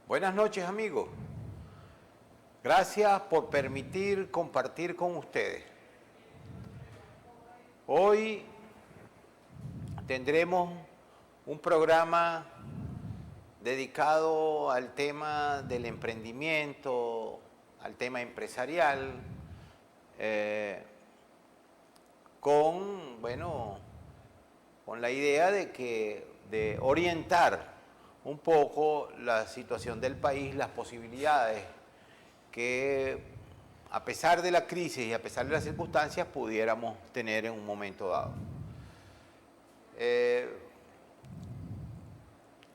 Buenas noches, amigos. Gracias por permitir compartir con ustedes. Hoy tendremos un programa dedicado al tema del emprendimiento, al tema empresarial, con la idea de orientar un poco la situación del país, las posibilidades que a pesar de la crisis y a pesar de las circunstancias pudiéramos tener en un momento dado.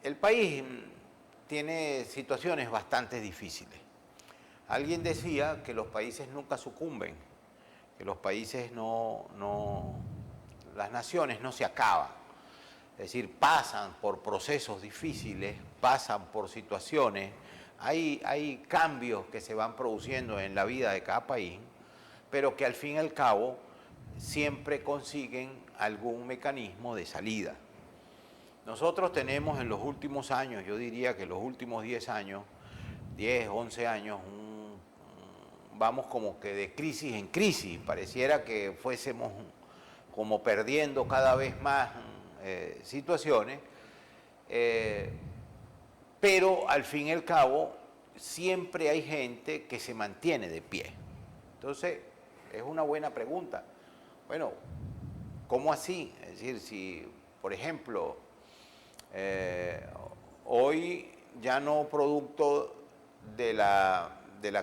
El país tiene situaciones bastante difíciles. Alguien decía que los países nunca sucumben, que los países las naciones no se acaban. Es decir, pasan por procesos difíciles, pasan por situaciones, hay cambios que se van produciendo en la vida de cada país, pero que al fin y al cabo siempre consiguen algún mecanismo de salida. Nosotros tenemos en los últimos años, yo diría que los últimos 10 años, 10, 11 años, vamos como que de crisis en crisis, pareciera que fuésemos como perdiendo cada vez más situaciones, pero al fin y al cabo siempre hay gente que se mantiene de pie. Entonces, es una buena pregunta. Bueno, ¿cómo así? Es decir, si, por ejemplo, hoy ya no producto de la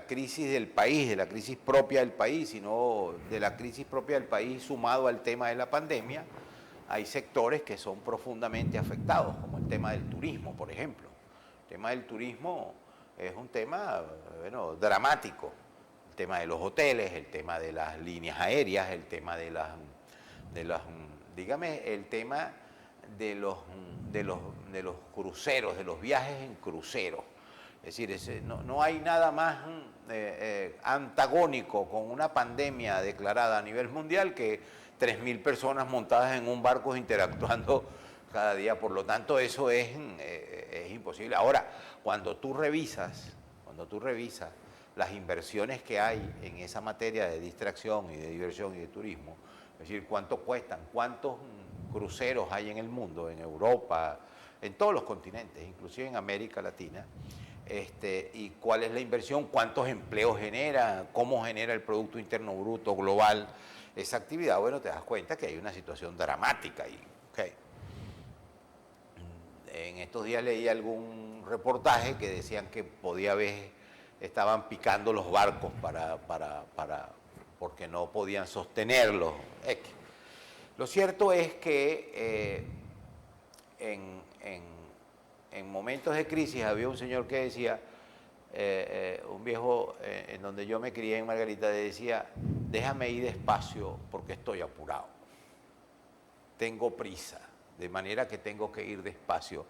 crisis del país, de la crisis propia del país, sino de la crisis propia del país sumado al tema de la pandemia, hay sectores que son profundamente afectados, como el tema del turismo, por ejemplo. El tema del turismo es un tema, dramático. El tema de los hoteles, el tema de las líneas aéreas, el tema de las dígame, el tema de los cruceros, de los viajes en cruceros. Es decir, no hay nada más antagónico con una pandemia declarada a nivel mundial que 3.000 personas montadas en un barco interactuando cada día. Por lo tanto, eso es imposible. Ahora, cuando tú revisas las inversiones que hay en esa materia de distracción y de diversión y de turismo, es decir, cuánto cuestan, cuántos cruceros hay en el mundo, en Europa, en todos los continentes, inclusive en América Latina, y cuál es la inversión, cuántos empleos genera, cómo genera el Producto Interno Bruto global esa actividad, bueno, te das cuenta que hay una situación dramática ahí. Okay. En estos días leí algún reportaje que decían que estaban picando los barcos porque no podían sostenerlos. Lo cierto es que en momentos de crisis había un señor que decía, un viejo en donde yo me crié en Margarita, decía, déjame ir despacio porque estoy apurado, tengo prisa, de manera que tengo que ir despacio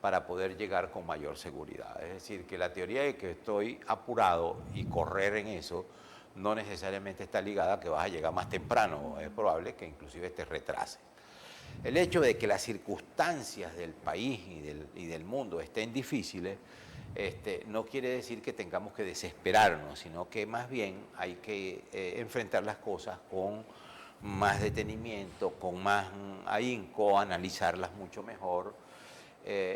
para poder llegar con mayor seguridad. Es decir, que la teoría de que estoy apurado y correr en eso no necesariamente está ligada a que vas a llegar más temprano, es probable que inclusive te retrase. El hecho de que las circunstancias del país y del mundo estén difíciles, no quiere decir que tengamos que desesperarnos, sino que más bien hay que enfrentar las cosas con más detenimiento, con más ahínco, analizarlas mucho mejor es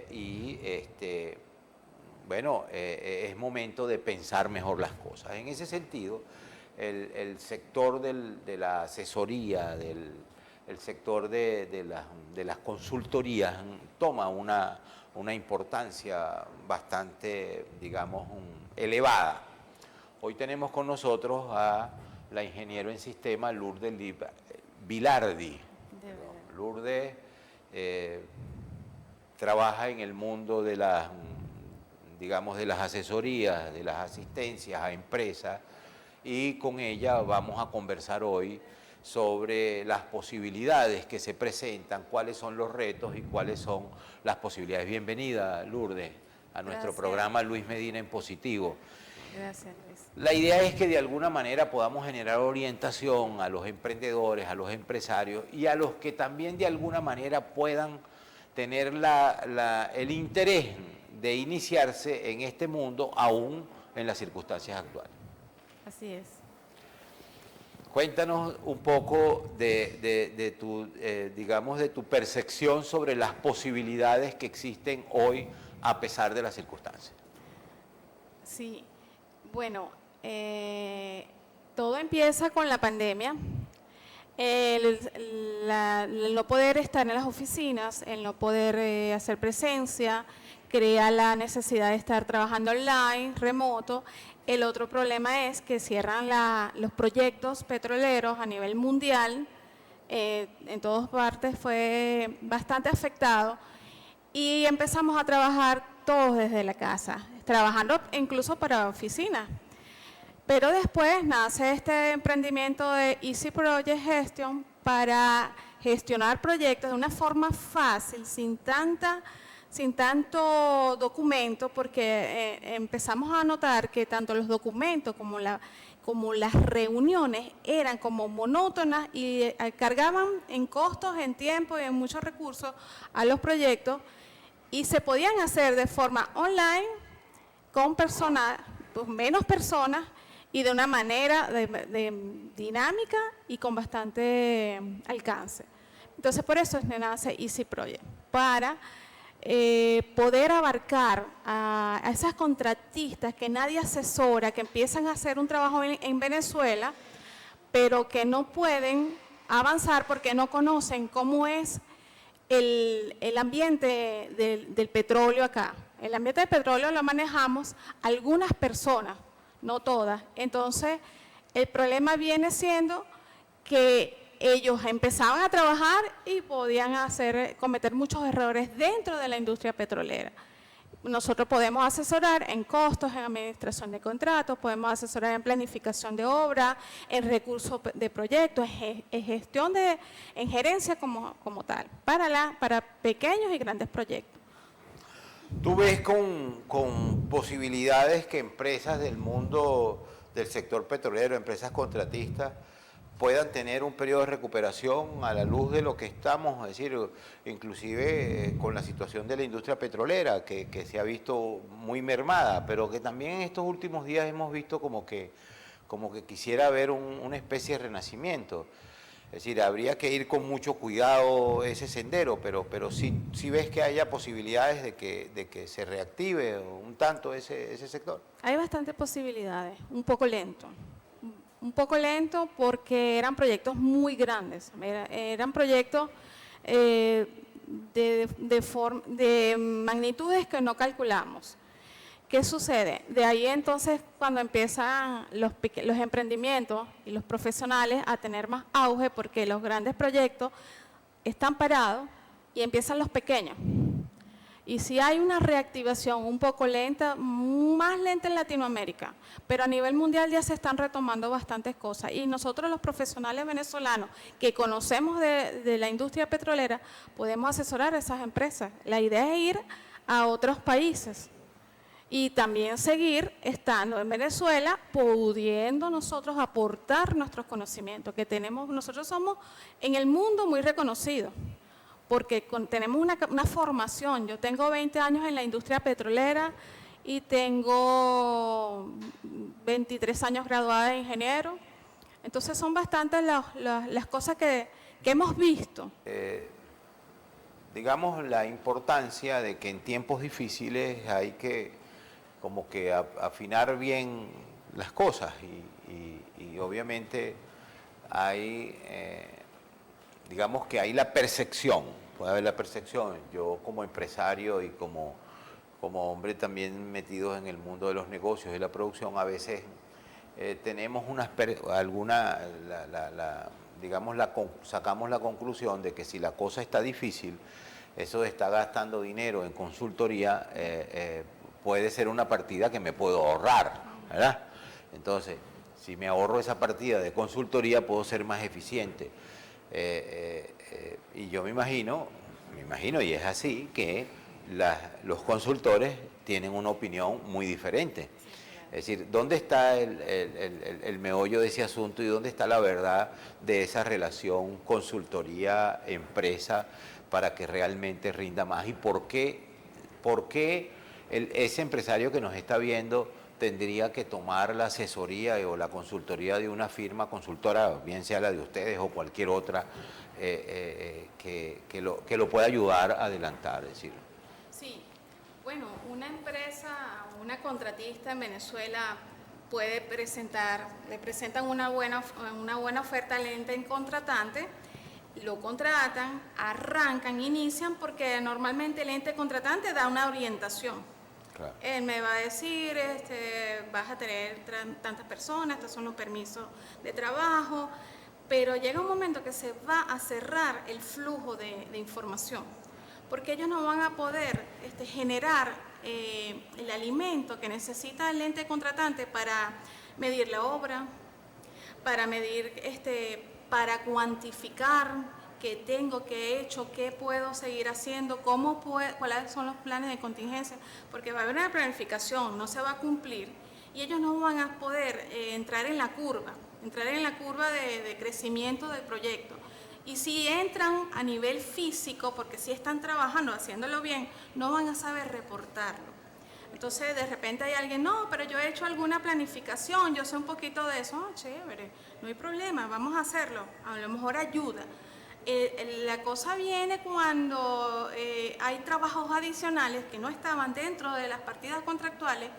momento de pensar mejor las cosas. En ese sentido, el sector de la asesoría, el sector de las consultorías toma una importancia bastante, digamos, elevada. Hoy tenemos con nosotros a la ingeniero en sistema Lourdes Vilardi. Lourdes trabaja en el mundo de las asesorías, de las asistencias a empresas, y con ella vamos a conversar hoy sobre las posibilidades que se presentan, cuáles son los retos y cuáles son las posibilidades. Bienvenida, Lourdes, a nuestro programa Luis Medina en Positivo. Gracias, Luis. La idea es que de alguna manera podamos generar orientación a los emprendedores, a los empresarios y a los que también de alguna manera puedan tener el interés de iniciarse en este mundo aún en las circunstancias actuales. Así es. Cuéntanos un poco de tu, digamos, de tu percepción sobre las posibilidades que existen hoy a pesar de las circunstancias. Sí, bueno, todo empieza con la pandemia. El no poder estar en las oficinas, el no poder hacer presencia, crea la necesidad de estar trabajando online, remoto. El otro problema es que cierran los proyectos petroleros a nivel mundial, en todas partes fue bastante afectado y empezamos a trabajar todos desde la casa, trabajando incluso para oficinas. Pero después nace este emprendimiento de Easy Project Gestion para gestionar proyectos de una forma fácil, sin tanto documento, porque empezamos a notar que tanto los documentos como las reuniones eran como monótonas y cargaban en costos, en tiempo y en muchos recursos a los proyectos, y se podían hacer de forma online, con personas, pues menos personas, y de una manera dinámica y con bastante alcance. Entonces, por eso nace Easy Project, para poder abarcar a esas contratistas que nadie asesora, que empiezan a hacer un trabajo en Venezuela, pero que no pueden avanzar porque no conocen cómo es el ambiente del petróleo acá. El ambiente del petróleo lo manejamos algunas personas, no todas. Entonces, el problema viene siendo que ellos empezaban a trabajar y podían cometer muchos errores dentro de la industria petrolera. Nosotros podemos asesorar en costos, en administración de contratos, podemos asesorar en planificación de obra, en recursos de proyectos, en gestión en gerencia como tal, para pequeños y grandes proyectos. ¿Tú ves con posibilidades que empresas del mundo del sector petrolero, empresas contratistas, puedan tener un periodo de recuperación a la luz de lo que estamos, es decir, inclusive con la situación de la industria petrolera, que se ha visto muy mermada, pero que también en estos últimos días hemos visto como que quisiera haber una especie de renacimiento? Es decir, habría que ir con mucho cuidado ese sendero, pero sí ves que haya posibilidades de que se reactive un tanto ese sector. Hay bastantes posibilidades, un poco lento. Un poco lento porque eran proyectos muy grandes, eran proyectos de magnitudes que no calculamos. ¿Qué sucede? De ahí entonces cuando empiezan los emprendimientos y los profesionales a tener más auge, porque los grandes proyectos están parados y empiezan los pequeños. Y sí hay una reactivación un poco lenta, más lenta en Latinoamérica, pero a nivel mundial ya se están retomando bastantes cosas. Y nosotros los profesionales venezolanos que conocemos de la industria petrolera, podemos asesorar a esas empresas. La idea es ir a otros países y también seguir estando en Venezuela, pudiendo nosotros aportar nuestros conocimientos que tenemos. Nosotros somos en el mundo muy reconocidos, porque tenemos una formación. Yo tengo 20 años en la industria petrolera y tengo 23 años graduada de ingeniero. Entonces son bastantes las cosas que hemos visto. Digamos, la importancia de que en tiempos difíciles hay que como que afinar bien las cosas y obviamente hay... digamos que hay la percepción, puede haber la percepción. Yo como empresario y como hombre también metido en el mundo de los negocios y la producción, a veces tenemos sacamos la conclusión de que si la cosa está difícil, eso de estar gastando dinero en consultoría puede ser una partida que me puedo ahorrar, ¿verdad? Entonces, si me ahorro esa partida de consultoría, puedo ser más eficiente. Y yo me imagino y es así, que los consultores tienen una opinión muy diferente. Es decir, ¿dónde está el meollo de ese asunto y dónde está la verdad de esa relación consultoría-empresa para que realmente rinda más? ¿Y por qué ese empresario que nos está viendo tendría que tomar la asesoría o la consultoría de una firma consultora, bien sea la de ustedes o cualquier otra, que lo pueda ayudar a adelantar, es decir. Sí, bueno, una empresa, una contratista en Venezuela puede presentar, le presentan una buena oferta al ente contratante, lo contratan, arrancan, inician, porque normalmente el ente contratante da una orientación. Claro. Él me va a decir, vas a tener tantas personas, estos son los permisos de trabajo, pero llega un momento que se va a cerrar el flujo de información, porque ellos no van a poder generar el alimento que necesita el ente contratante para medir la obra, para medir, para cuantificar qué tengo, qué he hecho, qué puedo seguir haciendo, cuáles son los planes de contingencia, porque va a haber una planificación, no se va a cumplir y ellos no van a poder entrar en la curva de crecimiento del proyecto. Y si entran a nivel físico, porque si están trabajando, haciéndolo bien, no van a saber reportarlo. Entonces, de repente hay alguien, no, pero yo he hecho alguna planificación, yo sé un poquito de eso, chévere, no hay problema, vamos a hacerlo, a lo mejor ayuda. La cosa viene cuando hay trabajos adicionales que no estaban dentro de las partidas contractuales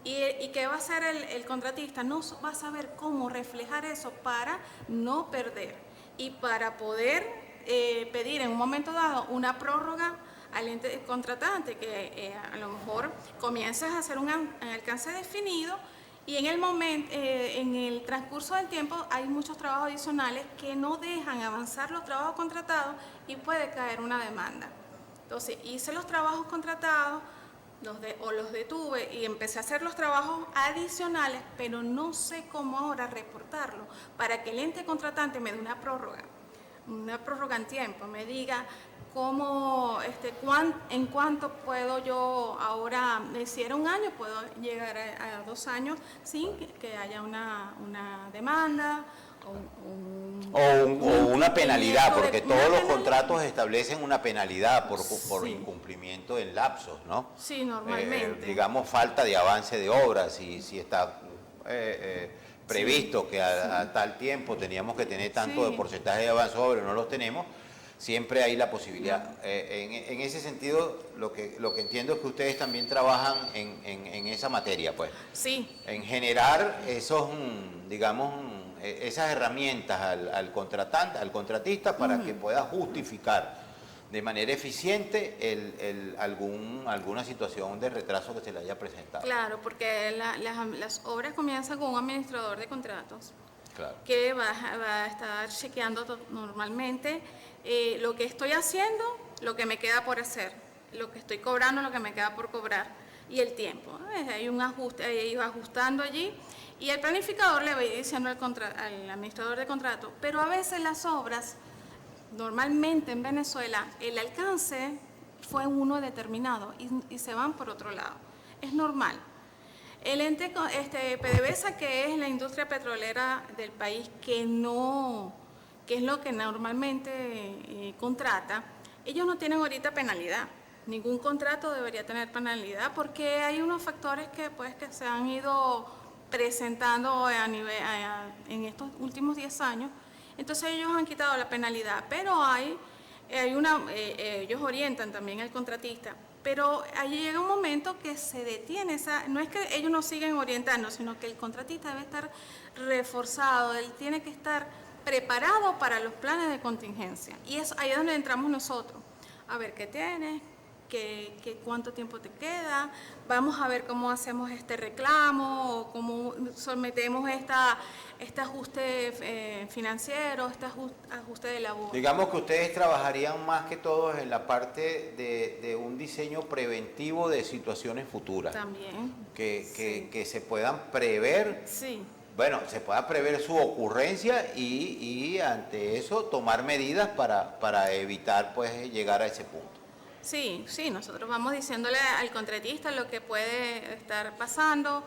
y ¿qué va a hacer el contratista? No va a saber cómo reflejar eso para no perder y para poder pedir en un momento dado una prórroga al ente contratante, que a lo mejor comienzas a hacer un alcance definido y en el transcurso del tiempo hay muchos trabajos adicionales que no dejan avanzar los trabajos contratados y puede caer una demanda. Entonces hice los trabajos contratados, los detuve y empecé a hacer los trabajos adicionales, pero no sé cómo ahora reportarlo para que el ente contratante me dé una prórroga en tiempo, me diga en cuánto puedo yo ahora, si era un año, puedo llegar a 2 años sin que haya una demanda o una penalidad, porque todos los penalidad. contratos establecen una penalidad por Sí. incumplimiento en lapsos, ¿no? Sí, normalmente. Digamos, falta de avance de obras, si está previsto que a tal tiempo teníamos que tener tanto Sí. de porcentaje de avance de obra, no los tenemos, siempre hay la posibilidad. En ese sentido, lo que entiendo es que ustedes también trabajan en esa materia, pues. Sí. En generar esos, digamos, esas herramientas al contratista para que pueda justificar de manera eficiente alguna situación de retraso que se le haya presentado. Claro, porque las obras comienzan con un administrador de contratos. Claro. Que va a estar chequeando normalmente lo que estoy haciendo, lo que me queda por hacer, lo que estoy cobrando, lo que me queda por cobrar y el tiempo. Hay un ajuste, iba ajustando allí y el planificador le va diciendo al administrador de contrato, pero a veces las obras, normalmente en Venezuela, el alcance fue uno determinado y se van por otro lado. Es normal. El ente PDVSA, que es la industria petrolera del país, que es lo que normalmente contrata, ellos no tienen ahorita penalidad. Ningún contrato debería tener penalidad porque hay unos factores que se han ido presentando en estos últimos 10 años. Entonces ellos han quitado la penalidad, pero ellos orientan también al contratista. Pero ahí llega un momento que se detiene, no es que ellos no siguen orientando, sino que el contratista debe estar reforzado, él tiene que estar preparado para los planes de contingencia. Y es ahí donde entramos nosotros, a ver qué tienes, cuánto tiempo te queda, vamos a ver cómo hacemos este reclamo, o cómo sometemos este ajuste financiero, este ajuste de labor. Digamos que ustedes trabajarían más que todos en la parte de un diseño preventivo de situaciones futuras. También. Que se puedan prever. Sí. Bueno, se pueda prever su ocurrencia y ante eso tomar medidas para evitar pues llegar a ese punto. Sí, nosotros vamos diciéndole al contratista lo que puede estar pasando.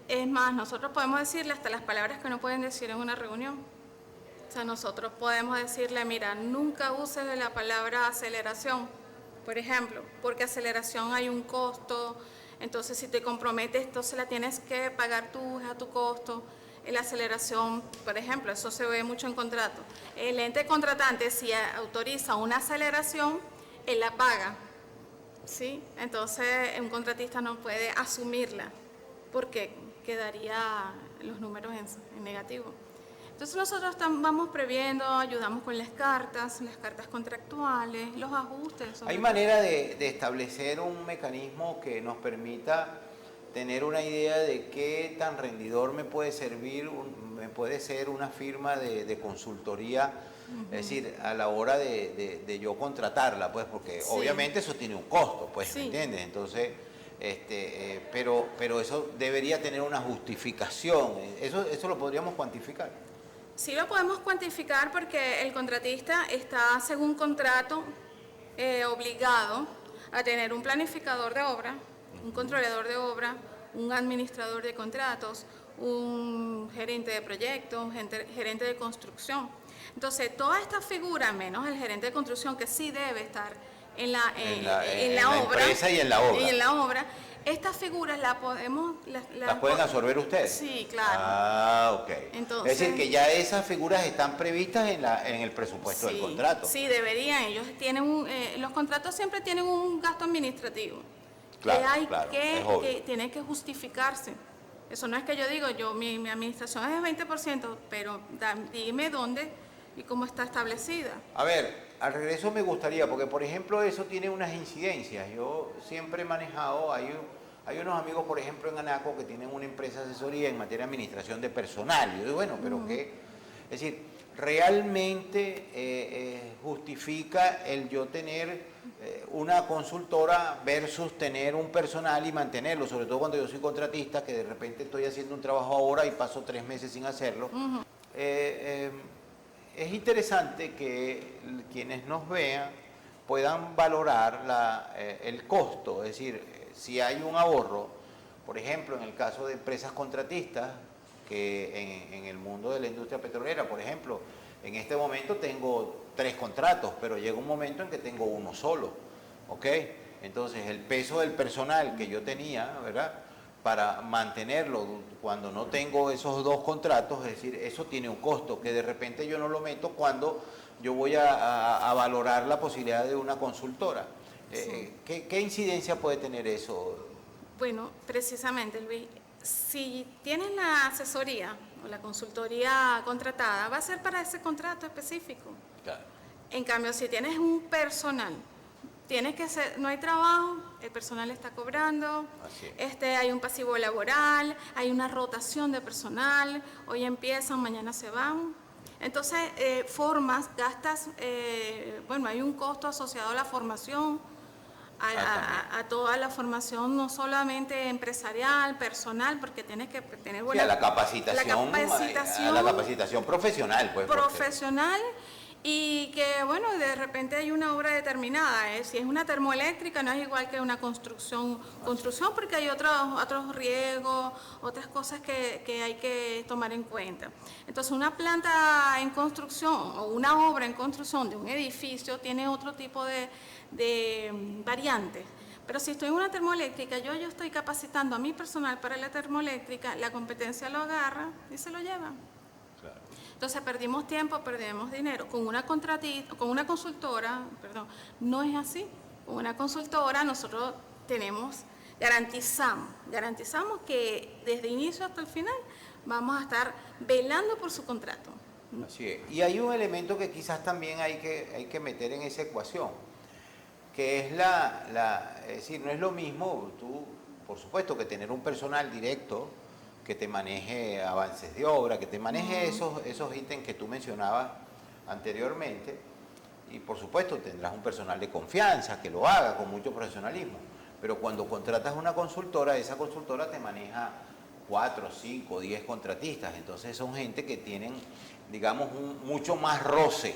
Es más, nosotros podemos decirle hasta las palabras que no pueden decir en una reunión. O sea, nosotros podemos decirle, mira, nunca uses la palabra aceleración, por ejemplo, porque aceleración hay un costo, Entonces, si te comprometes, entonces la tienes que pagar tú, es a tu costo. La aceleración, por ejemplo, eso se ve mucho en contrato. El ente contratante, si autoriza una aceleración, él la paga, ¿sí? Entonces, un contratista no puede asumirla porque quedaría los números en negativo. Entonces, nosotros vamos previendo, ayudamos con las cartas contractuales, los ajustes. ¿Hay manera de establecer un mecanismo que nos permita tener una idea de qué tan rendidor me puede servir, me puede ser una firma de consultoría, es decir, a la hora de yo contratarla, pues, porque Sí. obviamente eso tiene un costo, pues, Sí. ¿me entiendes? Entonces, pero eso debería tener una justificación, eso lo podríamos cuantificar. Sí lo podemos cuantificar porque el contratista está, según contrato, obligado a tener un planificador de obra, un controlador de obra, un administrador de contratos, un gerente de proyectos, un gerente de construcción. Entonces, todas estas figuras, menos el gerente de construcción, que sí debe estar en la obra, empresa y en la obra. y en la obra, estas figuras las podemos... ¿Las pueden absorber ustedes? Sí, claro. Ah, ok. Entonces, es decir, que ya esas figuras están previstas en el presupuesto del contrato. Sí, deberían. Ellos tienen los contratos siempre tienen un gasto administrativo. Claro, que hay es obvio. que tiene que justificarse. Eso no es que yo digo, mi administración es el 20%, pero dime dónde y cómo está establecida. A ver, al regreso me gustaría, porque por ejemplo eso tiene unas incidencias. Yo siempre he manejado, hay unos amigos, por ejemplo, en Anaco que tienen una empresa de asesoría en materia de administración de personal. Yo digo, bueno, pero ¿qué? Es decir, realmente justifica el yo tener una consultora versus tener un personal y mantenerlo, sobre todo cuando yo soy contratista, que de repente estoy haciendo un trabajo ahora y paso 3 meses sin hacerlo. Es interesante que quienes nos vean puedan valorar el costo, es decir, si hay un ahorro, por ejemplo, en el caso de empresas contratistas, que en el mundo de la industria petrolera, por ejemplo, en este momento tengo 3 contratos, pero llega un momento en que tengo uno solo, ¿ok? Entonces, el peso del personal que yo tenía, ¿verdad?, para mantenerlo cuando no tengo esos 2 contratos, es decir, eso tiene un costo que de repente yo no lo meto cuando yo voy a valorar la posibilidad de una consultora. Sí. ¿Qué incidencia puede tener eso? Bueno, precisamente, Luis, si tienes la asesoría o la consultoría contratada, va a ser para ese contrato específico. Claro. En cambio, si tienes un personal, tienes que ser, no hay trabajo, el personal está cobrando, Así es. hay un pasivo laboral, hay una rotación de personal, hoy empiezan, mañana se van. Entonces, gastas, bueno, hay un costo asociado a la formación, a toda la formación, no solamente empresarial, personal, porque tienes que tener buena... Sí, a la capacitación profesional, pues. Profesional. Y que, bueno, de repente hay una obra determinada. Si es una termoeléctrica, no es igual que una construcción, porque hay otros riesgos, otras cosas que hay que tomar en cuenta. Entonces, una planta en construcción o una obra en construcción de un edificio tiene otro tipo de variantes. Pero si estoy en una termoeléctrica, yo estoy capacitando a mi personal para la termoeléctrica, la competencia lo agarra y se lo lleva. Claro. Entonces perdimos tiempo, perdemos dinero. Con una consultora, no es así. Con una consultora nosotros garantizamos que desde inicio hasta el final vamos a estar velando por su contrato. Así es. Y hay un elemento que quizás también hay que meter en esa ecuación, que es es decir, no es lo mismo tú, por supuesto, que tener un personal directo que te maneje avances de obra, que te maneje esos ítems que tú mencionabas anteriormente, y por supuesto tendrás un personal de confianza que lo haga con mucho profesionalismo, pero cuando contratas una consultora, esa consultora te maneja 4, 5, 10 contratistas, entonces son gente que tienen, digamos, mucho más roce,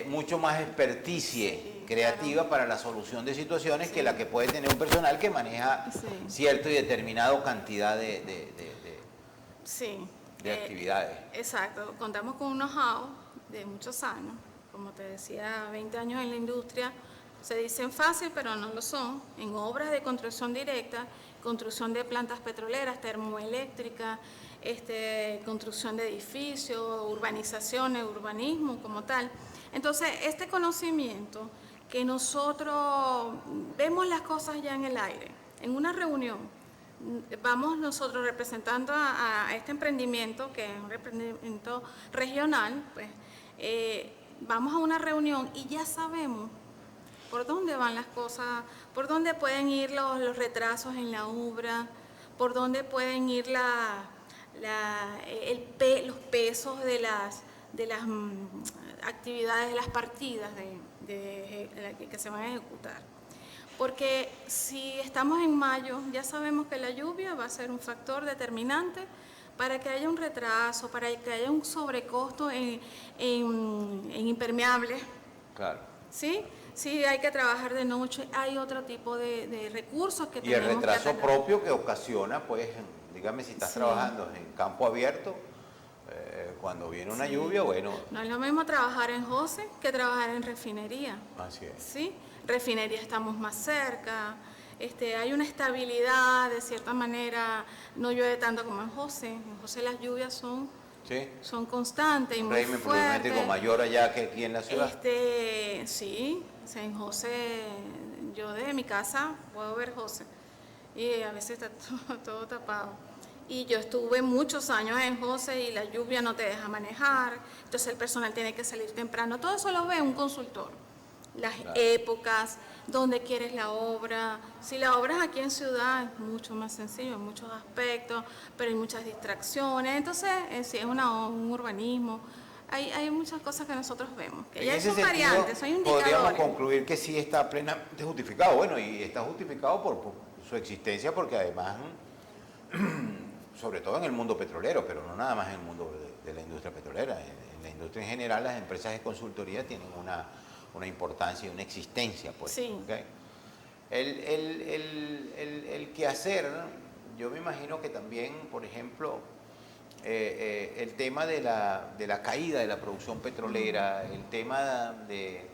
mucho más experticie creativa para la solución de situaciones que la que puede tener un personal que maneja cierto y determinado cantidad de actividades. Exacto, contamos con un know-how de muchos años, como te decía, 20 años en la industria, Se dicen fácil, pero no lo son. En obras de construcción directa, construcción de plantas petroleras, termoeléctricas, construcción de edificios, urbanizaciones, urbanismo como tal. Entonces, este conocimiento que nosotros vemos las cosas ya en el aire, en una reunión, vamos nosotros representando a este emprendimiento, que es un emprendimiento regional, pues vamos a una reunión y ya sabemos por dónde van las cosas, por dónde pueden ir los retrasos en la obra, por dónde pueden ir los pesos de las actividades, de las partidas que se van a ejecutar. Porque si estamos en mayo, ya sabemos que la lluvia va a ser un factor determinante para que haya un retraso, para que haya un sobrecosto en impermeables. Claro. ¿Sí? Sí, hay que trabajar de noche, hay otro tipo de recursos que Y tenemos el retraso que atacar. propio que ocasiona, pues, dígame si estás Sí. trabajando en campo abierto, cuando viene una lluvia, bueno. No es lo mismo trabajar en José que trabajar en refinería. Así es. ¿Sí? Refinería estamos más cerca, hay una estabilidad, de cierta manera, no llueve tanto como en José. En José las lluvias Sí. son constantes y Un muy régimen fuertes. pluviométrico mayor allá que aquí en la ciudad. Sí, o sea, en José, yo desde mi casa puedo ver José y a veces está todo tapado. Y yo estuve muchos años en José y la lluvia no te deja manejar, entonces el personal tiene que salir temprano. Todo eso lo ve un consultor. Las épocas, dónde quieres la obra. Si la obra es aquí en ciudad es mucho más sencillo en muchos aspectos, pero hay muchas distracciones. Entonces, si es un urbanismo, hay muchas cosas que nosotros vemos, que ya son variantes, son indicadores. Podríamos concluir que sí está plenamente justificado. Bueno, y está justificado por su existencia, porque además, sobre todo en el mundo petrolero, pero no nada más en el mundo de la industria petrolera, en la industria en general, las empresas de consultoría tienen una importancia y una existencia, pues. Sí. ¿Okay? El quehacer, yo me imagino que también, por ejemplo, el tema de la caída de la producción petrolera, el tema de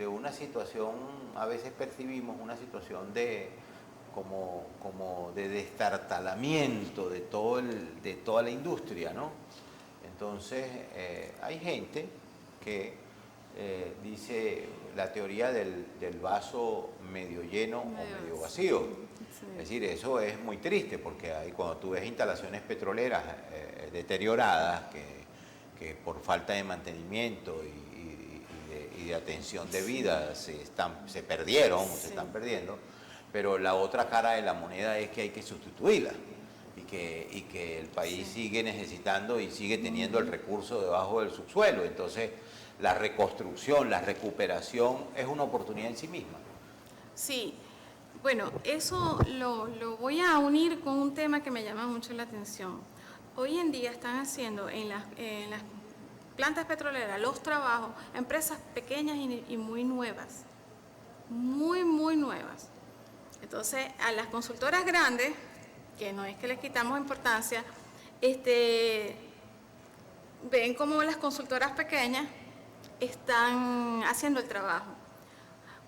una situación, a veces percibimos una situación como de destartalamiento de toda la industria, ¿no? Entonces, hay gente que dice la teoría del vaso medio lleno o medio vacío. Sí. Es decir, eso es muy triste porque cuando tú ves instalaciones petroleras deterioradas que por falta de mantenimiento y de atención debida se perdieron, Sí. se están perdiendo, pero la otra cara de la moneda es que hay que sustituirla y que el país sigue necesitando y sigue teniendo el recurso debajo del subsuelo. Entonces, la reconstrucción, la recuperación es una oportunidad en sí misma. Sí, bueno, eso lo voy a unir con un tema que me llama mucho la atención. Hoy en día están haciendo en las plantas petroleras los trabajos, empresas pequeñas y muy nuevas, muy nuevas. Entonces, a las consultoras grandes, que no es que les quitamos importancia, ven como las consultoras pequeñas están haciendo el trabajo.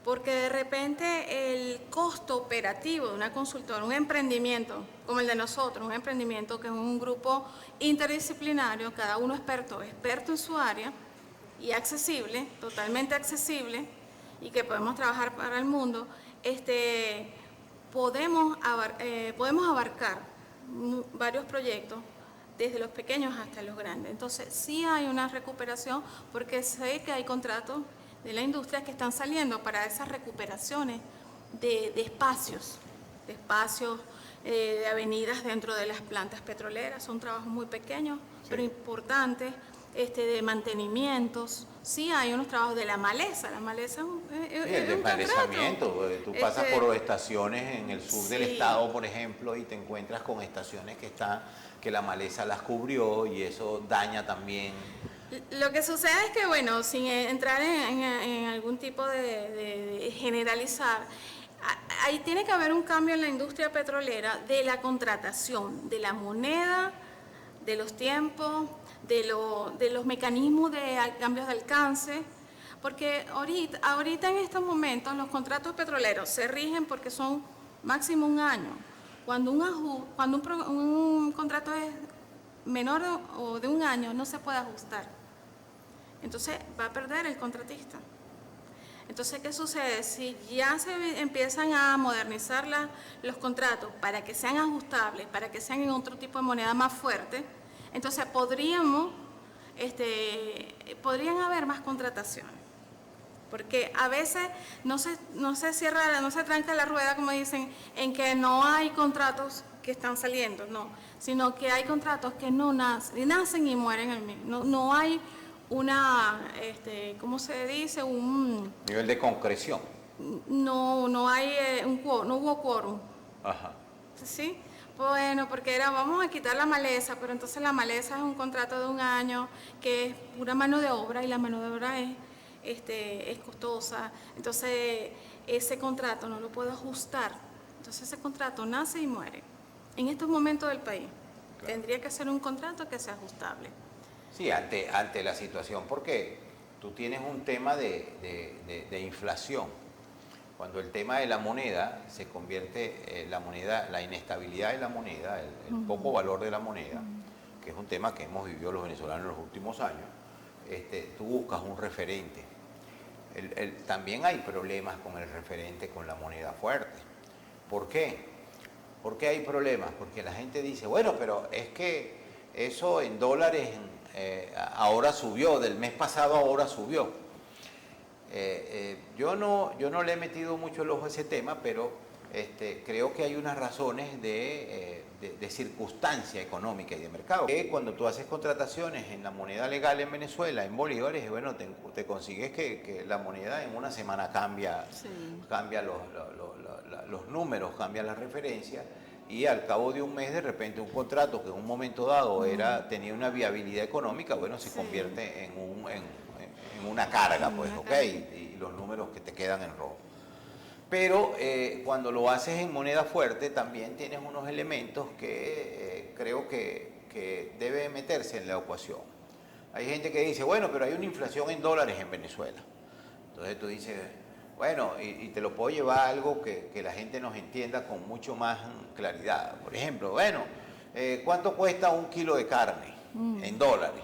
Porque de repente el costo operativo de una consultora, un emprendimiento como el de nosotros, un emprendimiento que es un grupo interdisciplinario, cada uno experto en su área y accesible, totalmente accesible, y que podemos trabajar para el mundo, podemos abarcar varios proyectos, desde los pequeños hasta los grandes. Entonces, sí hay una recuperación, porque sé que hay contratos de la industria que están saliendo para esas recuperaciones de espacios, de avenidas dentro de las plantas petroleras. Son trabajos muy pequeños, pero importantes, de mantenimientos. Sí hay unos trabajos de la maleza. La maleza es el desmalezamiento. Tú pasas por estaciones en el sur del estado, por ejemplo, y te encuentras con estaciones que la maleza las cubrió y eso daña también. Lo que sucede es que, bueno, sin entrar en algún tipo de generalizar, ahí tiene que haber un cambio en la industria petrolera de la contratación, de la moneda, de los tiempos, de los mecanismos de cambios de alcance, Porque ahorita en estos momentos los contratos petroleros se rigen porque son máximo un año. Cuando un contrato es menor o de un año, no se puede ajustar. Entonces va a perder el contratista. Entonces, ¿qué sucede? Si ya se empiezan a modernizar los contratos para que sean ajustables, para que sean en otro tipo de moneda más fuerte, entonces podrían haber más contrataciones. Porque a veces no se tranca la rueda, como dicen, en que no hay contratos que están saliendo, no, sino que hay contratos que no nacen y mueren el mismo. No hay ¿cómo se dice? Un nivel de concreción. No hay no hubo quórum. Ajá. ¿Sí? Bueno, porque vamos a quitar la maleza, pero entonces la maleza es un contrato de un año que es pura mano de obra y la mano de obra es costosa. Entonces ese contrato no lo puedo ajustar. Entonces ese contrato nace y muere. En estos momentos del país tendría que ser un contrato que sea ajustable. Sí, ante la situación, porque tú tienes un tema de inflación. Cuando el tema de la moneda se convierte, la inestabilidad de la moneda, el poco valor de la moneda, que es un tema que hemos vivido los venezolanos en los últimos años, tú buscas un referente. También hay problemas con el referente, con la moneda fuerte. ¿Por qué? ¿Por qué hay problemas? Porque la gente dice, bueno, pero es que eso en dólares ahora subió, del mes pasado ahora subió. Yo no le he metido mucho el ojo a ese tema, pero creo que hay unas razones de circunstancia económica y de mercado. Que cuando tú haces contrataciones en la moneda legal en Venezuela, en bolívares, bueno, te consigues que la moneda en una semana cambia, sí, cambia los números, cambia las referencias, y al cabo de un mes de repente un contrato que en un momento dado tenía una viabilidad económica, bueno, se convierte en una carga, pues, ¿ok? Y los números que te quedan en rojo. Pero cuando lo haces en moneda fuerte también tienes unos elementos que creo que debe meterse en la ecuación. Hay gente que dice, bueno, pero hay una inflación en dólares en Venezuela. Entonces tú dices, bueno, y te lo puedo llevar a algo que la gente nos entienda con mucho más claridad. Por ejemplo, bueno, ¿cuánto cuesta un kilo de carne en dólares?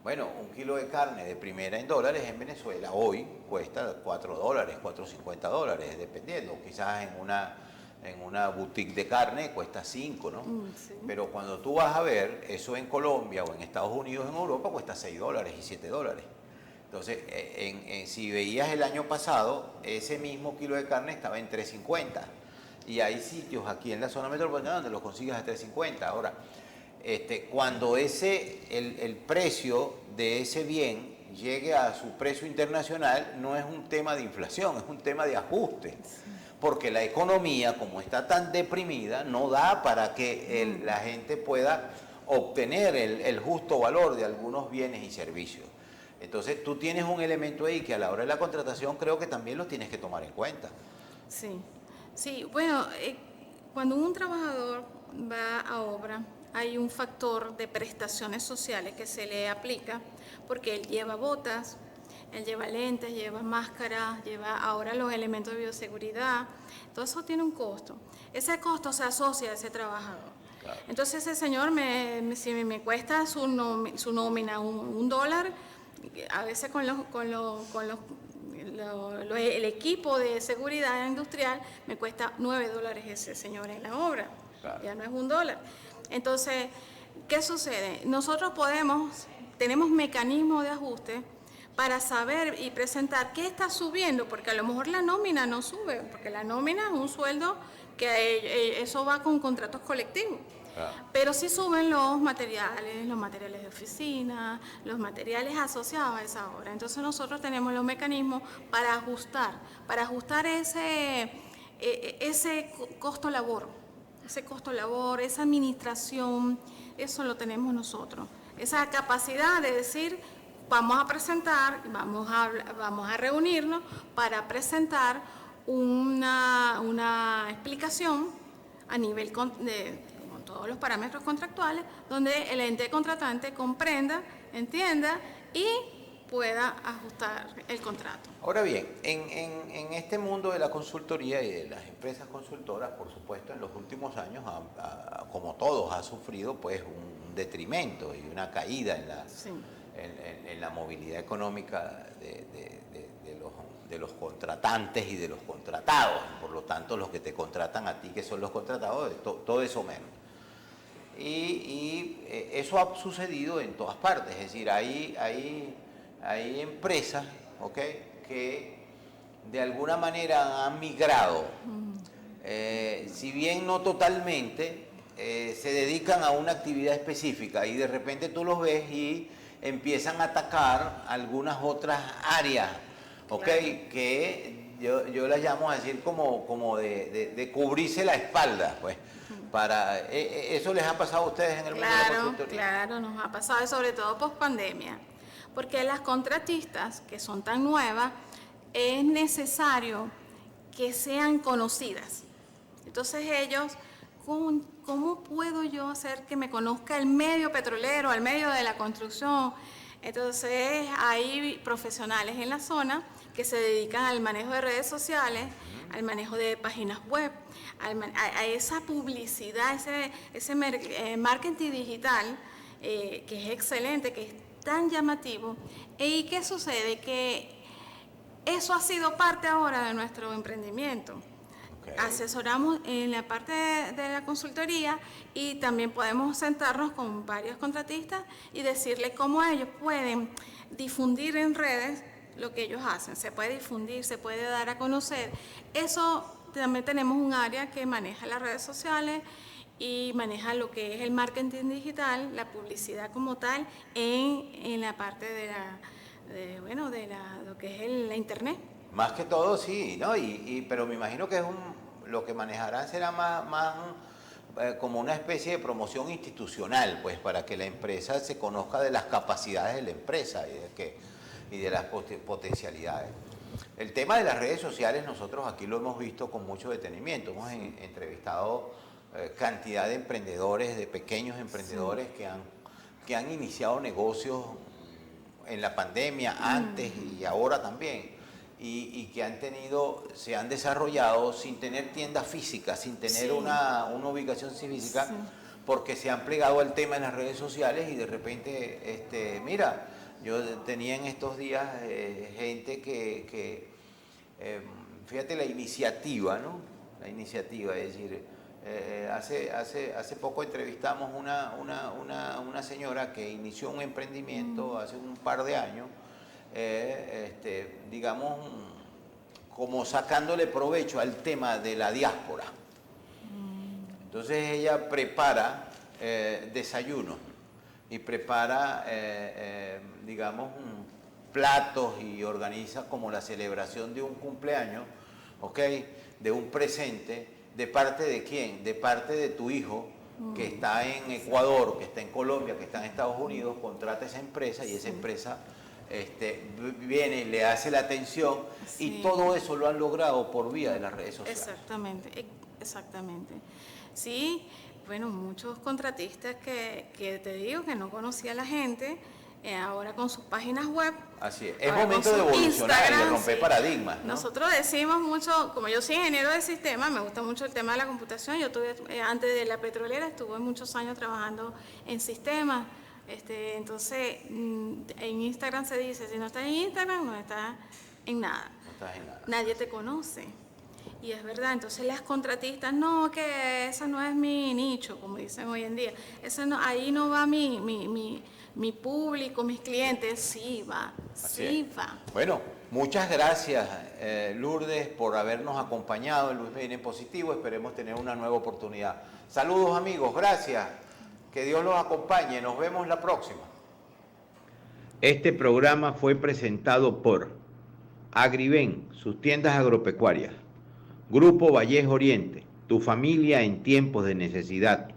Bueno, un kilo de carne de primera en dólares en Venezuela hoy cuesta $4, $4.50, dependiendo. Quizás en una boutique de carne cuesta 5, ¿no? Sí. Pero cuando tú vas a ver eso en Colombia o en Estados Unidos, en Europa, cuesta $6 y $7. Entonces, si veías el año pasado, ese mismo kilo de carne estaba en $3.50. Y hay sitios aquí en la zona metropolitana donde los consigues a $3.50. Ahora, cuando el precio de ese bien llegue a su precio internacional, no es un tema de inflación, es un tema de ajuste. Sí. Porque la economía, como está tan deprimida, no da para que la gente pueda obtener el justo valor de algunos bienes y servicios. Entonces tú tienes un elemento ahí que a la hora de la contratación creo que también lo tienes que tomar en cuenta. Sí, sí, bueno, cuando un trabajador va a obra, hay un factor de prestaciones sociales que se le aplica porque él lleva botas, él lleva lentes, lleva máscaras, lleva ahora los elementos de bioseguridad, todo eso tiene un costo. Ese costo se asocia a ese trabajador. Claro. Entonces ese señor, si me cuesta su nómina $1, a veces el equipo de seguridad industrial me cuesta $9 ese señor en la obra. Claro. Ya no es $1. Entonces, ¿qué sucede? Nosotros tenemos mecanismos de ajuste para saber y presentar qué está subiendo, porque a lo mejor la nómina no sube, porque la nómina es un sueldo que eso va con contratos colectivos. Pero sí suben los materiales de oficina, los materiales asociados a esa obra. Entonces nosotros tenemos los mecanismos para ajustar ese costo labor, esa administración, eso lo tenemos nosotros. Esa capacidad de decir, vamos a presentar, vamos a reunirnos para presentar una explicación a nivel de todos los parámetros contractuales, donde el ente contratante comprenda, entienda y pueda ajustar el contrato. Ahora bien, en este mundo de la consultoría y de las empresas consultoras, por supuesto, en los últimos años, como todos, ha sufrido pues un detrimento y una caída Sí. en la movilidad económica de los contratantes y de los contratados. Por lo tanto, los que te contratan a ti, que son los contratados, todo eso menos. Y eso ha sucedido en todas partes, es decir, hay empresas, ¿ok?, que de alguna manera han migrado, si bien no totalmente, se dedican a una actividad específica y de repente tú los ves y empiezan a atacar algunas otras áreas, ¿ok?, Claro. que yo las llamo a decir como de cubrirse la espalda, pues. ¿Eso les ha pasado a ustedes en el mundo de la consultoría? Claro, nos ha pasado, y sobre todo post pandemia, porque las contratistas que son tan nuevas, es necesario que sean conocidas. Entonces ellos, ¿cómo puedo yo hacer que me conozca el medio petrolero, el medio de la construcción? Entonces hay profesionales en la zona que se dedican al manejo de redes sociales, al manejo de páginas web, a esa publicidad, ese marketing digital, que es excelente, que es tan llamativo. ¿Y qué sucede? Que eso ha sido parte ahora de nuestro emprendimiento. Okay. Asesoramos en la parte de la consultoría y también podemos sentarnos con varios contratistas y decirles cómo ellos pueden difundir en redes lo que ellos hacen. Se puede difundir, se puede dar a conocer. Eso también tenemos un área que maneja las redes sociales y maneja lo que es el marketing digital, la publicidad como tal, en la parte de lo que es la internet. Más que todo, sí, ¿no? Pero me imagino que lo que manejarán será más como una especie de promoción institucional, pues, para que la empresa se conozca de las capacidades de la empresa y de las potencialidades. El tema de las redes sociales nosotros aquí lo hemos visto con mucho detenimiento. Hemos entrevistado cantidad de emprendedores, de pequeños emprendedores, sí, que han iniciado negocios en la pandemia, antes y ahora también, y que se han desarrollado sin tener tiendas físicas, sin tener, sí, una ubicación física, sí, porque se han plegado al tema en las redes sociales y de repente, mira, yo tenía en estos días gente fíjate la iniciativa, ¿no? La iniciativa, es decir, hace poco entrevistamos una señora que inició un emprendimiento hace un par de años, digamos, como sacándole provecho al tema de la diáspora. Entonces ella prepara desayunos y prepara, digamos, platos y organiza como la celebración de un cumpleaños, ¿ok?, de un presente. ¿De parte de quién? De parte de tu hijo, que está en Ecuador, que está en Colombia, que está en Estados Unidos, contrata esa empresa y esa empresa viene y le hace la atención, sí, y todo eso lo han logrado por vía de las redes sociales. Exactamente. Sí, bueno, muchos contratistas que te digo que no conocía a la gente, ahora con sus páginas web. Así es momento de evolucionar y de romper, sí, paradigmas, ¿no? Nosotros decimos mucho, como yo soy ingeniero de sistemas, me gusta mucho el tema de la computación. Yo tuve, antes de la petrolera, estuve muchos años trabajando en sistemas. Entonces, en Instagram se dice, si no estás en Instagram, no estás en nada. No estás en nada. Nadie te conoce. Y es verdad, entonces las contratistas, no, que ese no es mi nicho, como dicen hoy en día. Ahí no va mi público, mis clientes. Sí va, sí va. Bueno, muchas gracias, Lourdes, por habernos acompañado en Luis Medina en Positivo. Esperemos tener una nueva oportunidad. Saludos, amigos, gracias. Que Dios los acompañe. Nos vemos la próxima. Este programa fue presentado por Agriven, sus tiendas agropecuarias. Grupo Valles Oriente, tu familia en tiempos de necesidad.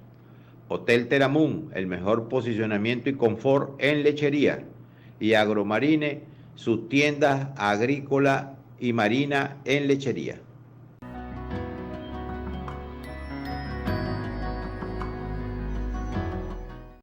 Hotel Teramún, el mejor posicionamiento y confort en lechería. Y Agromarine, sus tiendas agrícola y marina en lechería.